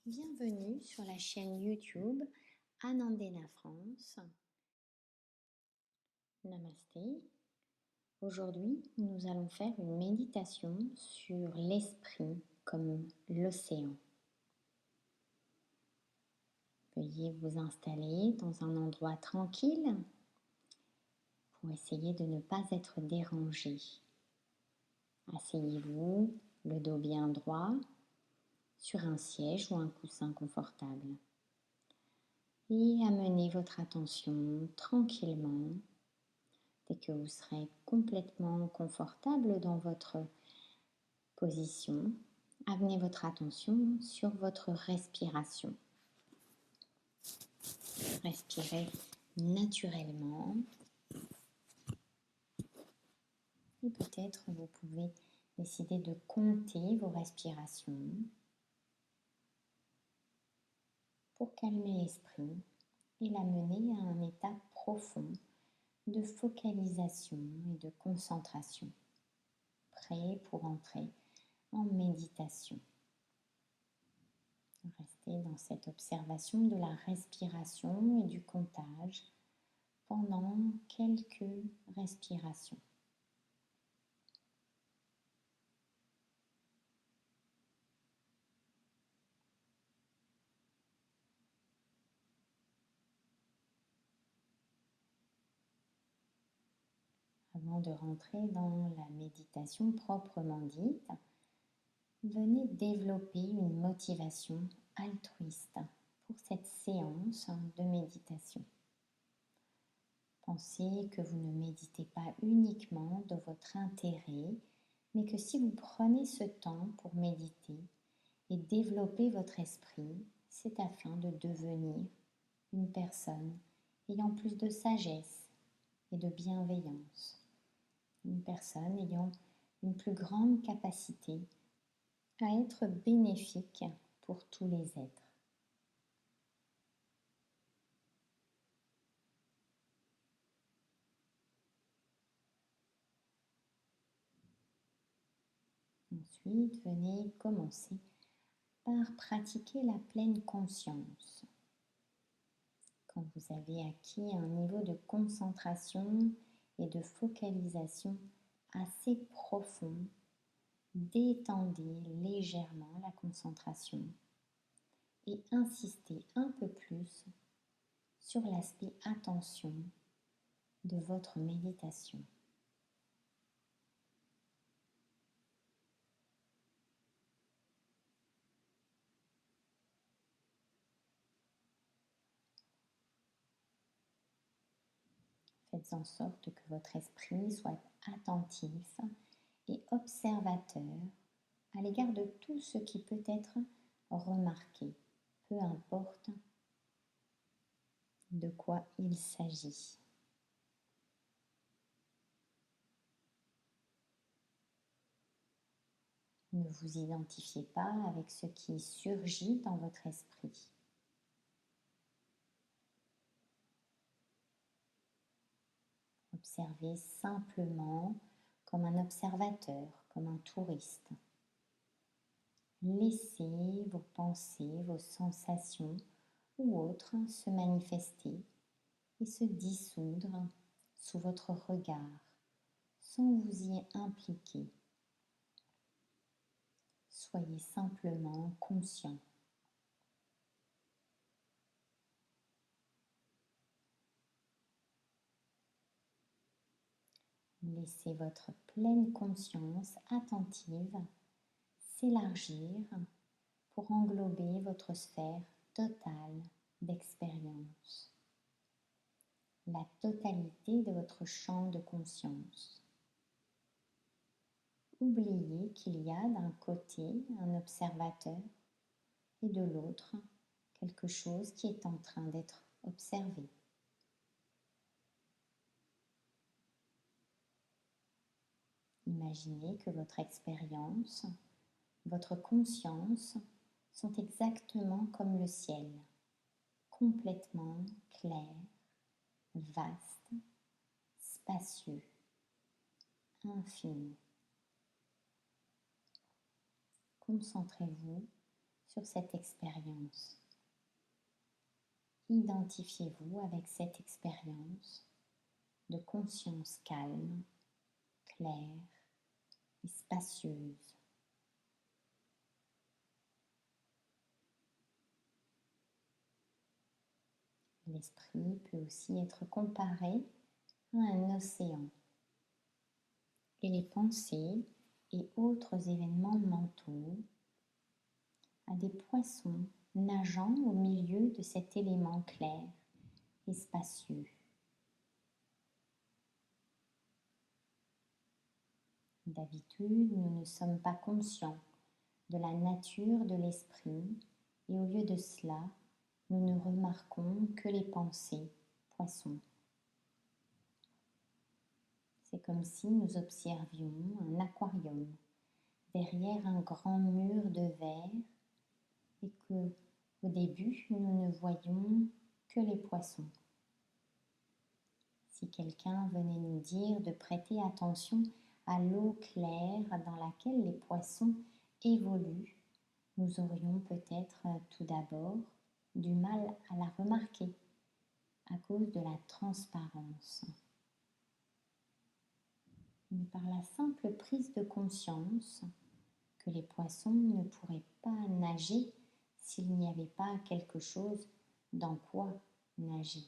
Bienvenue sur la chaîne YouTube Anandena France. Namasté. Aujourd'hui, nous allons faire une méditation sur l'esprit comme l'océan. Veuillez vous installer dans un endroit tranquille pour essayer de ne pas être dérangé. Asseyez-vous, le dos bien droit, sur un siège ou un coussin confortable. Et amenez votre attention tranquillement. Dès que vous serez complètement confortable dans votre position, amenez votre attention sur votre respiration. Respirez naturellement. Et peut-être vous pouvez décider de compter vos respirations pour calmer l'esprit et l'amener à un état profond de focalisation et de concentration, prêt pour entrer en méditation. Restez dans cette observation de la respiration et du comptage pendant quelques respirations. Avant de rentrer dans la méditation proprement dite, venez développer une motivation altruiste pour cette séance de méditation. Pensez que vous ne méditez pas uniquement de votre intérêt, mais que si vous prenez ce temps pour méditer et développer votre esprit, c'est afin de devenir une personne ayant plus de sagesse et de bienveillance, une personne ayant une plus grande capacité à être bénéfique pour tous les êtres. Ensuite, venez commencer par pratiquer la pleine conscience. Quand vous avez acquis un niveau de concentration et de focalisation assez profond, détendez légèrement la concentration et insistez un peu plus sur l'aspect attention de votre méditation. Faites en sorte que votre esprit soit attentif et observateur à l'égard de tout ce qui peut être remarqué, peu importe de quoi il s'agit. Ne vous identifiez pas avec ce qui surgit dans votre esprit. Observez simplement comme un observateur, comme un touriste. Laissez vos pensées, vos sensations ou autres se manifester et se dissoudre sous votre regard sans vous y impliquer. Soyez simplement conscient. Laissez votre pleine conscience attentive s'élargir pour englober votre sphère totale d'expérience, la totalité de votre champ de conscience. Oubliez qu'il y a d'un côté un observateur et de l'autre quelque chose qui est en train d'être observé. Imaginez que votre expérience, votre conscience sont exactement comme le ciel, complètement clair, vaste, spacieux, infini. Concentrez-vous sur cette expérience. Identifiez-vous avec cette expérience de conscience calme, claire et spacieuse. L'esprit peut aussi être comparé à un océan et les pensées et autres événements mentaux à des poissons nageant au milieu de cet élément clair et spacieux. D'habitude, nous ne sommes pas conscients de la nature de l'esprit et au lieu de cela, nous ne remarquons que les pensées, poissons. C'est comme si nous observions un aquarium derrière un grand mur de verre et que, au début, nous ne voyions que les poissons. Si quelqu'un venait nous dire de prêter attention à l'eau claire dans laquelle les poissons évoluent, nous aurions peut-être tout d'abord du mal à la remarquer à cause de la transparence. Mais par la simple prise de conscience que les poissons ne pourraient pas nager s'il n'y avait pas quelque chose dans quoi nager.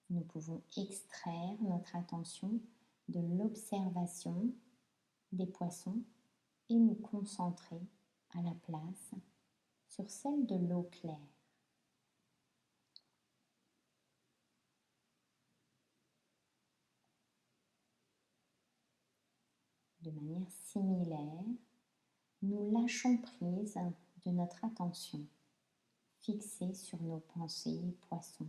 Nous pouvons extraire notre attention de l'observation des poissons et nous concentrer à la place sur celle de l'eau claire. De manière similaire, nous lâchons prise de notre attention fixée sur nos pensées poissons.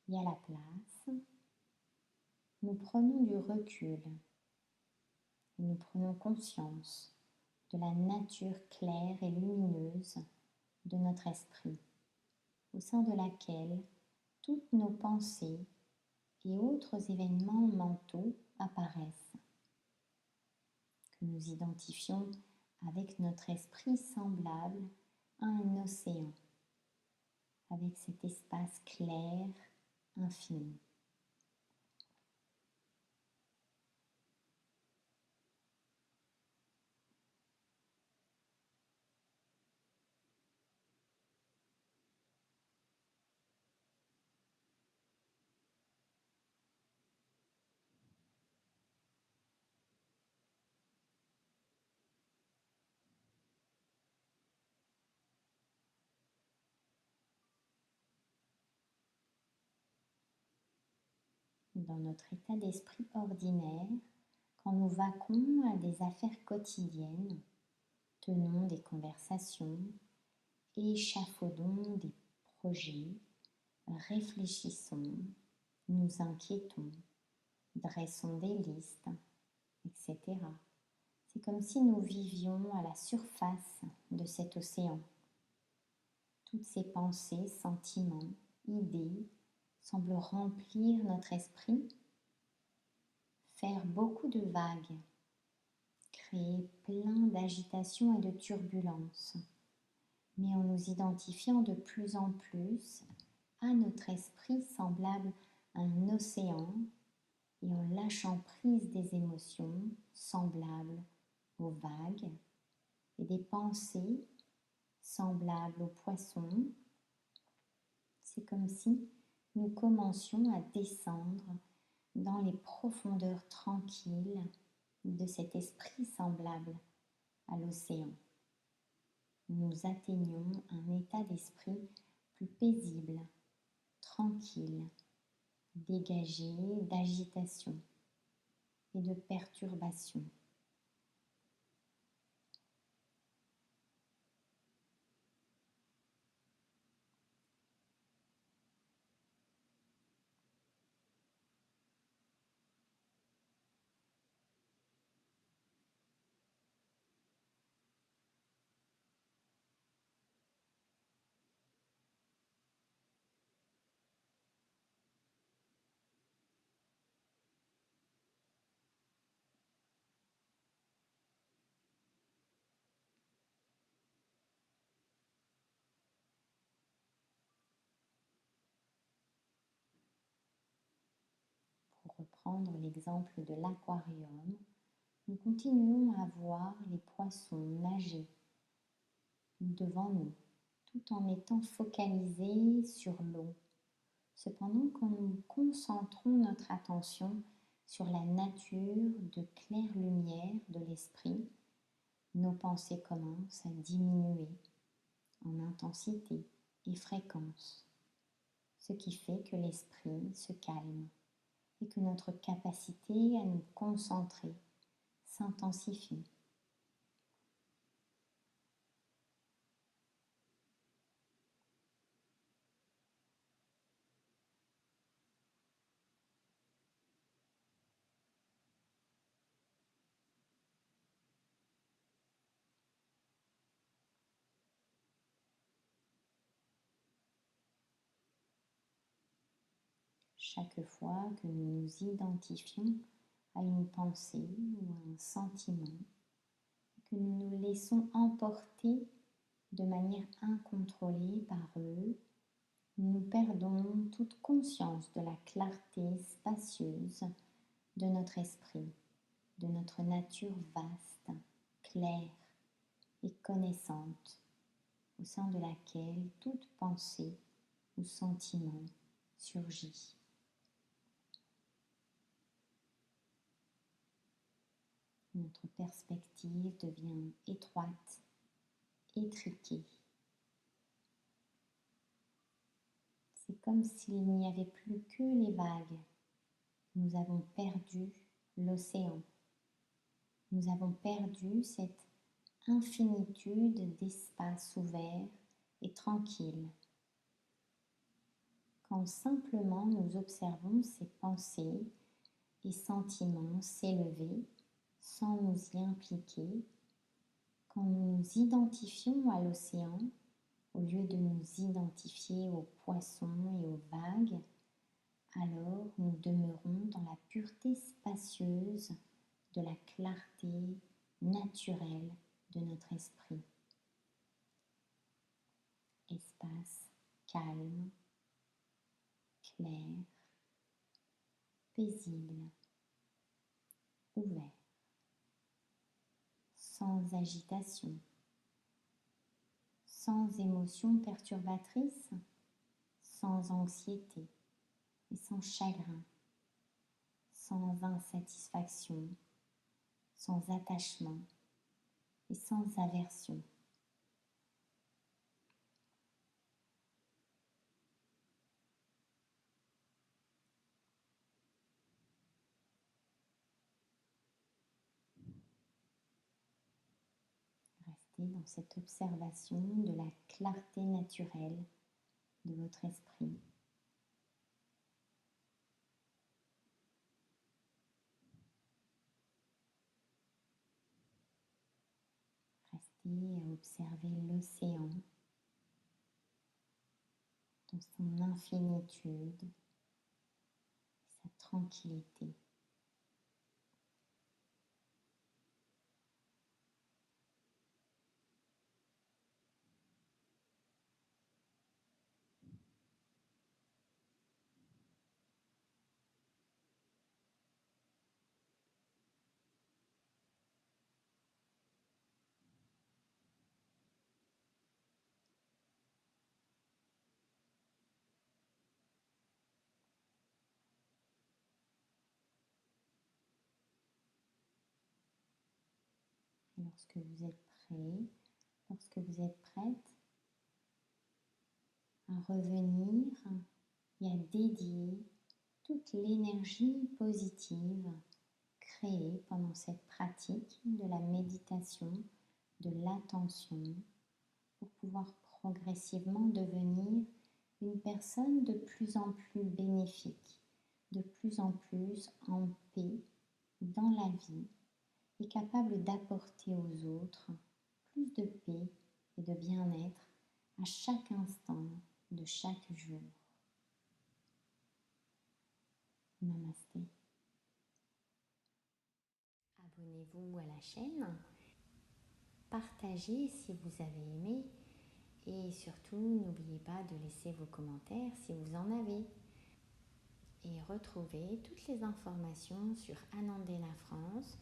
Et à la place, nous prenons du recul et nous prenons conscience de la nature claire et lumineuse de notre esprit, au sein de laquelle toutes nos pensées et autres événements mentaux apparaissent, que nous identifions avec notre esprit semblable à un océan, avec cet espace clair, infini. Dans notre état d'esprit ordinaire, quand nous vaquons à des affaires quotidiennes, tenons des conversations, échafaudons des projets, réfléchissons, nous inquiétons, dressons des listes, etc. C'est comme si nous vivions à la surface de cet océan. Toutes ces pensées, sentiments, idées semblent remplir notre esprit, faire beaucoup de vagues, créer plein d'agitation et de turbulences. Mais en nous identifiant de plus en plus à notre esprit semblable à un océan et en lâchant prise des émotions semblables aux vagues et des pensées semblables aux poissons, c'est comme si nous commencions à descendre dans les profondeurs tranquilles de cet esprit semblable à l'océan. Nous atteignons un état d'esprit plus paisible, tranquille, dégagé d'agitation et de perturbation. prendre l'exemple de l'aquarium, nous continuons à voir les poissons nager devant nous, tout en étant focalisés sur l'eau. Cependant, quand nous concentrons notre attention sur la nature de claire lumière de l'esprit, nos pensées commencent à diminuer en intensité et fréquence, ce qui fait que l'esprit se calme et que notre capacité à nous concentrer s'intensifie. Chaque fois que nous nous identifions à une pensée ou à un sentiment, que nous nous laissons emporter de manière incontrôlée par eux, nous perdons toute conscience de la clarté spacieuse de notre esprit, de notre nature vaste, claire et connaissante, au sein de laquelle toute pensée ou sentiment surgit. Notre perspective devient étroite, étriquée. C'est comme s'il n'y avait plus que les vagues. Nous avons perdu l'océan. Nous avons perdu cette infinitude d'espace ouvert et tranquille. Quand simplement nous observons ces pensées et sentiments s'élever sans nous y impliquer, quand nous nous identifions à l'océan au lieu de nous identifier aux poissons et aux vagues, alors nous demeurons dans la pureté spacieuse de la clarté naturelle de notre esprit. Espace calme, clair, paisible, ouvert, sans agitation, sans émotion perturbatrice, sans anxiété et sans chagrin, sans insatisfaction, sans attachement et sans aversion. Restez dans cette observation de la clarté naturelle de votre esprit. Restez à observer l'océan dans son infinitude et sa tranquillité. Lorsque vous êtes prêt, lorsque vous êtes prête à revenir et à dédier toute l'énergie positive créée pendant cette pratique de la méditation, de l'attention, pour pouvoir progressivement devenir une personne de plus en plus bénéfique, de plus en plus en paix dans la vie et capable d'apporter aux autres plus de paix et de bien-être à chaque instant de chaque jour. Namasté. Abonnez-vous à la chaîne, partagez si vous avez aimé et surtout n'oubliez pas de laisser vos commentaires si vous en avez. et retrouvez toutes les informations sur Anandena France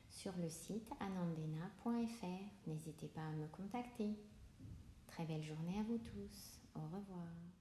sur le site anandena.fr. N'hésitez pas à me contacter. Très belle journée à vous tous. Au revoir.